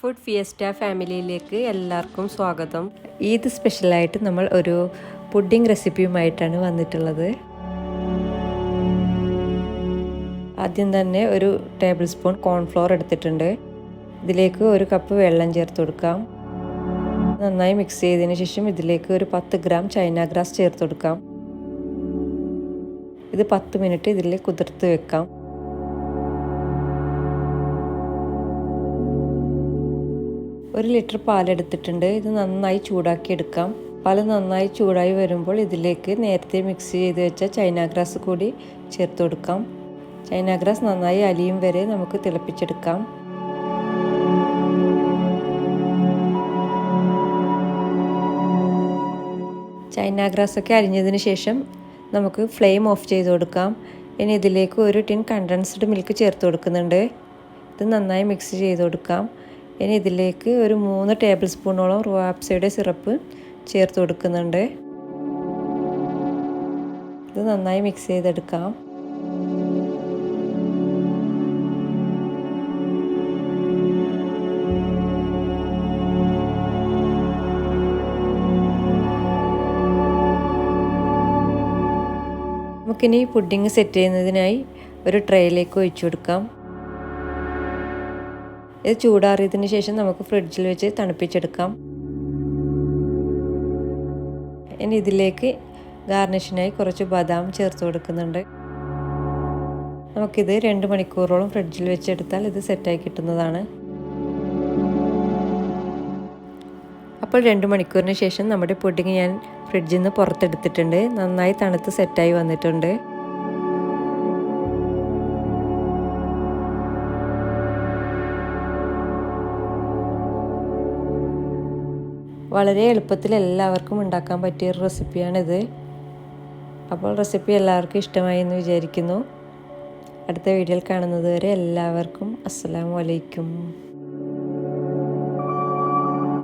Food fiesta ഫാമിലിയിലേക്ക് എല്ലാവർക്കും സ്വാഗതം. ഈദ് സ്പെഷ്യലായിട്ട് നമ്മൾ ഒരു പുഡിംഗ് റെസിപ്പിയുമായിട്ടാണ് വന്നിട്ടുള്ളത്. ആദ്യം തന്നെ ഒരു ടേബിൾ സ്പൂൺ കോൺഫ്ലോർ എടുത്തിട്ടുണ്ട്. ഇതിലേക്ക് ഒരു കപ്പ് വെള്ളം ചേർത്ത് കൊടുക്കാം. നന്നായി മിക്സ് ചെയ്തതിന് ശേഷം ഇതിലേക്ക് ഒരു 10 ഗ്രാം ചൈനാഗ്രാസ് ചേർത്ത് കൊടുക്കാം. ഇത് 10 മിനിറ്റ് ഇതിൽ കുതിർത്ത് വെക്കാം. ഒരു ലിറ്റർ പാലെടുത്തിട്ടുണ്ട്. ഇത് നന്നായി ചൂടാക്കി എടുക്കാം. പാല് നന്നായി ചൂടായി വരുമ്പോൾ ഇതിലേക്ക് നേരത്തെ മിക്സ് ചെയ്ത് വെച്ച ചൈനാഗ്രാസ് കൂടി ചേർത്ത് കൊടുക്കാം. ചൈനാഗ്രാസ് നന്നായി അലിയും വരെ നമുക്ക് തിളപ്പിച്ചെടുക്കാം. ചൈനാഗ്രാസ് ഒക്കെ അലിഞ്ഞതിന് ശേഷം നമുക്ക് ഫ്ലെയിം ഓഫ് ചെയ്ത് കൊടുക്കാം. ഇനി ഇതിലേക്ക് ഒരു ടിൻ കണ്ടൻസ്ഡ് മിൽക്ക് ചേർത്ത് കൊടുക്കുന്നുണ്ട്. ഇത് നന്നായി മിക്സ് ചെയ്ത് കൊടുക്കാം. ഇനി ഇതിലേക്ക് ഒരു 3 ടേബിൾ സ്പൂണോളം റൂ ആപ്സയുടെ സിറപ്പ് ചേർത്ത് കൊടുക്കുന്നുണ്ട്. ഇത് നന്നായി മിക്സ് ചെയ്തെടുക്കാം. നമുക്കിനി പുഡിംഗ് സെറ്റ് ചെയ്യുന്നതിനായി ഒരു ട്രേയിലേക്ക് ഒഴിച്ചു കൊടുക്കാം. ഇത് ചൂടാറിയതിന് ശേഷം നമുക്ക് ഫ്രിഡ്ജിൽ വെച്ച് തണുപ്പിച്ചെടുക്കാം. ഇനി ഇതിലേക്ക് ഗാർണിഷിനായി കുറച്ച് ബദാം ചേർത്ത് കൊടുക്കുന്നുണ്ട്. നമുക്കിത് 2 മണിക്കൂറോളം ഫ്രിഡ്ജിൽ വെച്ചെടുത്താൽ ഇത് സെറ്റായി കിട്ടുന്നതാണ്. അപ്പോൾ 2 മണിക്കൂറിന് ശേഷം നമ്മുടെ പുഡിംഗ് ഞാൻ ഫ്രിഡ്ജിൽ നിന്ന് പുറത്തെടുത്തിട്ടുണ്ട്. നന്നായി തണുത്ത് സെറ്റായി വന്നിട്ടുണ്ട്. വളരെ എളുപ്പത്തിൽ എല്ലാവർക്കും ഉണ്ടാക്കാൻ പറ്റിയ ഒരു റെസിപ്പിയാണിത്. അപ്പോൾ റെസിപ്പി എല്ലാവർക്കും ഇഷ്ടമായി എന്ന് വിചാരിക്കുന്നു. അടുത്ത വീഡിയോയിൽ കാണുന്നത് വരെ എല്ലാവർക്കും അസ്സലാമു അലൈക്കും.